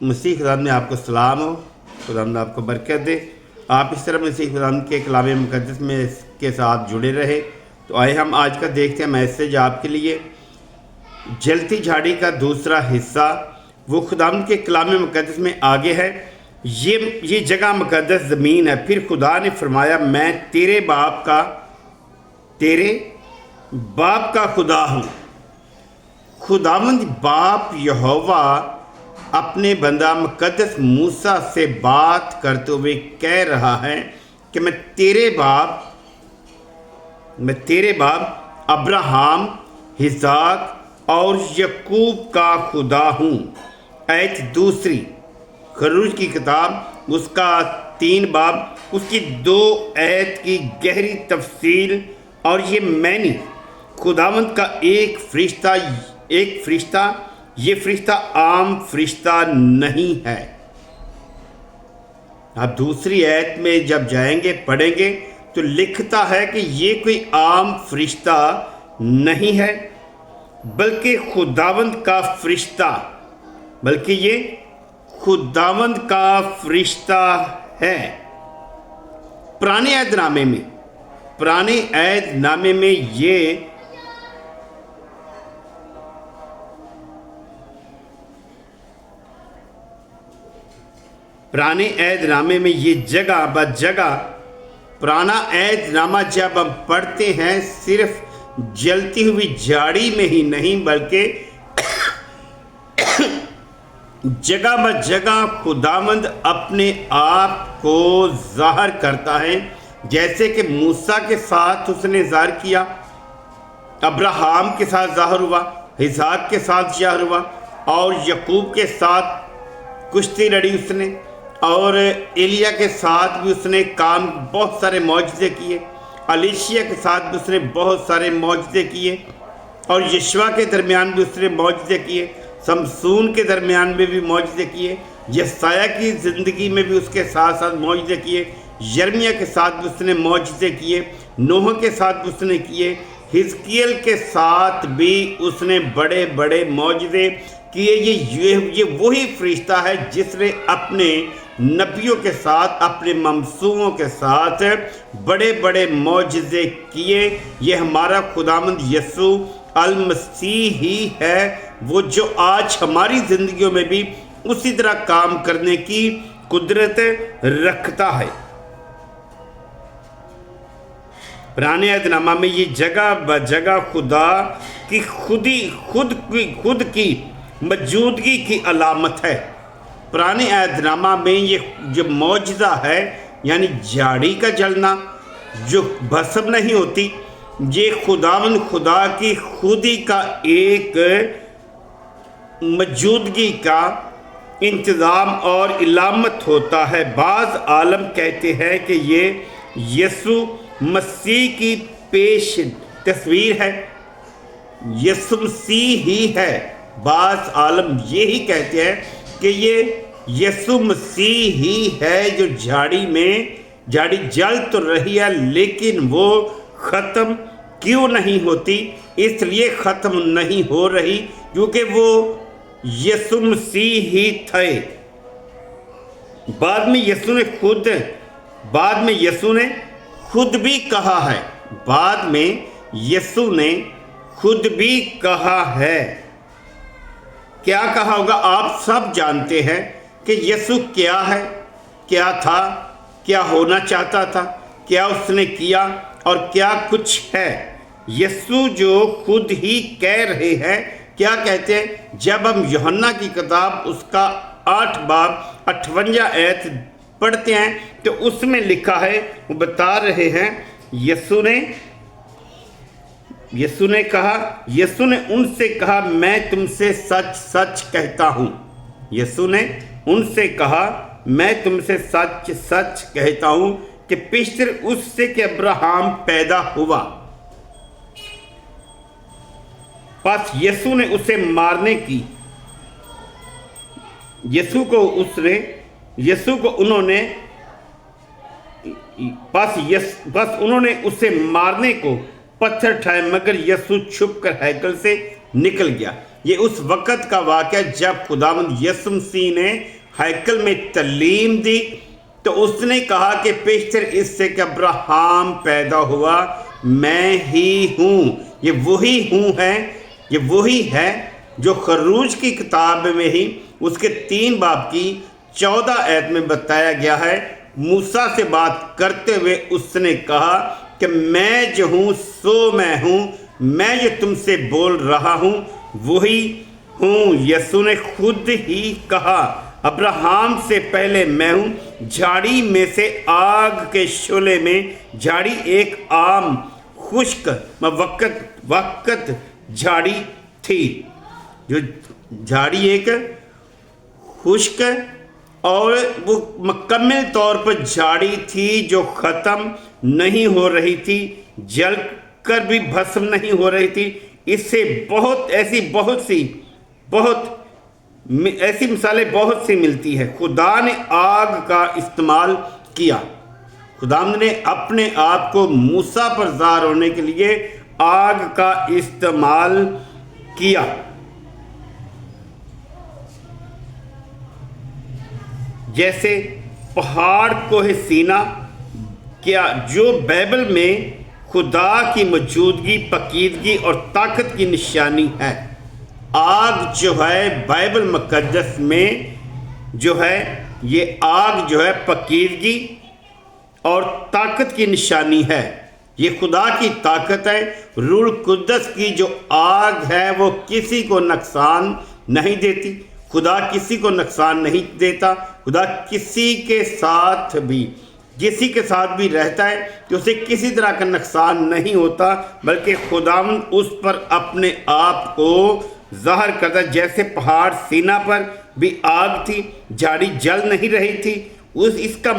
مسیح خدا میں آپ کو سلام ہو، خدا آپ کو برکت دے۔ آپ اس طرح مسیح خدا کے کلام مقدس میں کے ساتھ جڑے رہے۔ تو آئے ہم آج کا دیکھتے ہیں میسج آپ کے لیے، جلتی جھاڑی کا دوسرا حصہ۔ وہ خدا کے کلام مقدس میں آگے ہے، یہ جگہ مقدس زمین ہے۔ پھر خدا نے فرمایا، میں تیرے باپ کا خدا ہوں۔ خداوند باپ یہوہ اپنے بندہ مقدس موسیٰ سے بات کرتے ہوئے کہہ رہا ہے کہ میں تیرے باپ ابراہیم، اسحاق اور یعقوب کا خدا ہوں۔ آیت دوسری، خروج کی کتاب اس کا 3 باب اس کی 2 آیت کی گہری تفصیل۔ اور یہ میں نے خداوند کا ایک فرشتہ، یہ فرشتہ عام فرشتہ نہیں ہے۔ اب دوسری آیت میں جب جائیں گے پڑھیں گے تو لکھتا ہے کہ یہ کوئی عام فرشتہ نہیں ہے، بلکہ خداوند کا فرشتہ ہے۔ پرانے عہد نامے میں یہ جگہ بجگہ پرانا عہد نامہ جب ہم پڑھتے ہیں صرف جلتی ہوئی جھاڑی میں ہی نہیں بلکہ جگہ بجگہ خداوند اپنے آپ کو ظاہر کرتا ہے، جیسے کہ موسیٰ کے ساتھ اس نے ظاہر کیا، ابراہیم کے ساتھ ظاہر ہوا، اسحاق کے ساتھ ظاہر ہوا، اور یعقوب کے ساتھ کشتی لڑی اس نے، اور ایلیا کے ساتھ بھی اس نے بہت سارے معجزے کیے، الیشیا کے ساتھ بھی اس نے بہت سارے معجزے کیے، اور یشوع کے درمیان بھی اس نے معجزے کیے، سمسون کے درمیان میں بھی معجزے کیے، یسایہ کی زندگی میں بھی اس کے ساتھ ساتھ معجزے کیے، یرمیہ کے ساتھ بھی اس نے معجزے کیے، نوح کے ساتھ بھی اس نے کیے، حزقیل کے ساتھ بھی اس نے بڑے بڑے معجزے کیے۔ یہ وہی فرشتہ ہے جس نے اپنے نبیوں کے ساتھ، اپنے ممسوحوں کے ساتھ بڑے بڑے معجزے کیے۔ یہ ہمارا خداوند یسوع المسیح ہی ہے، وہ جو آج ہماری زندگیوں میں بھی اسی طرح کام کرنے کی قدرت رکھتا ہے۔ پرانے عہد نامہ میں یہ جگہ بجگہ خدا کی خود کی موجودگی کی علامت ہے۔ پرانے عہد نامہ میں یہ جو معجزہ ہے، یعنی جھاڑی کا جلنا جو بھسم نہیں ہوتی، یہ خداوند خدا کی خودی کا ایک موجودگی کا انتظام اور علامت ہوتا ہے۔ بعض عالم کہتے ہیں کہ یہ یسوع مسیح کی پیش تصویر ہے، یسوع مسیح ہی ہے۔ بعض عالم یہی کہتے ہیں کہ یہ یسوع مسیح ہی ہے جو جھاڑی جل تو رہی ہے لیکن وہ ختم کیوں نہیں ہوتی؟ اس لیے ختم نہیں ہو رہی کیونکہ وہ یسوع مسیح ہی تھے۔ بعد میں یسوع نے خود بھی کہا ہے، کیا کہا ہوگا؟ آپ سب جانتے ہیں کہ یسوع کیا ہے، کیا تھا، کیا ہونا چاہتا تھا، کیا اس نے کیا اور کیا کچھ ہے۔ یسوع جو خود ہی کہہ رہے ہیں، کیا کہتے ہیں؟ جب ہم یوحنا کی کتاب اس کا 8 باب 58 آیت پڑھتے ہیں تو اس میں لکھا ہے، وہ بتا رہے ہیں، یسوع نے ان سے کہا، میں تم سے سچ سچ کہتا ہوں۔ یسوع نے ان سے کہا، میں تم سے سچ سچ کہتا ہوں کہ پیشتر اس سے کہ ابراہیم پیدا ہوا۔ پس یسوع نے اسے مارنے کی بس انہوں نے اسے مارنے کو پتھر اٹھائے، مگر یسوع چھپ کر ہیکل سے نکل گیا۔ یہ اس وقت کا واقعہ جب خداوند یسوع مسیح نے ہیکل میں تعلیم دی تو اس نے کہا کہ پیشتر اس سے کہ ابراہیم پیدا ہوا میں ہی ہوں۔ یہ وہی ہے جو خروج کی کتاب میں ہی اس کے 3 باب کی 14 آیت میں بتایا گیا ہے۔ موسیٰ سے بات کرتے ہوئے اس نے کہا کہ میں جو ہوں سو میں ہوں، میں جو تم سے بول رہا ہوں وہی ہوں۔ یسوع نے خود ہی کہا ابراہیم سے پہلے میں ہوں۔ جھاڑی میں سے آگ کے شعلے میں جھاڑی ایک عام خشک وقت جھاڑی تھی، جو جھاڑی ایک خشک اور وہ مکمل طور پر جھاڑی تھی جو ختم نہیں ہو رہی تھی، جل کر بھی بھسم نہیں ہو رہی تھی۔ اس سے ایسی مثالیں بہت سی ملتی ہے۔ خدا نے آگ کا استعمال کیا۔ خدا نے اپنے آپ کو موسیٰ پر ظاہر ہونے کے لیے آگ کا استعمال کیا۔ جیسے پہاڑ کوہ سینا کیا، جو بائبل میں خدا کی موجودگی، پاکیزگی اور طاقت کی نشانی ہے۔ آگ جو ہے بائبل مقدس میں جو ہے، یہ آگ جو ہے پاکیزگی اور طاقت کی نشانی ہے۔ یہ خدا کی طاقت ہے۔ روح القدس کی جو آگ ہے وہ کسی کو نقصان نہیں دیتی۔ خدا کسی کو نقصان نہیں دیتا۔ خدا کسی کے ساتھ بھی رہتا ہے کہ اسے کسی طرح کا نقصان نہیں ہوتا، بلکہ خداوند اس پر اپنے آپ کو ظاہر کرتا ہے۔ جیسے پہاڑ سینا پر بھی آگ تھی، جھاڑی جل نہیں رہی تھی، اس کا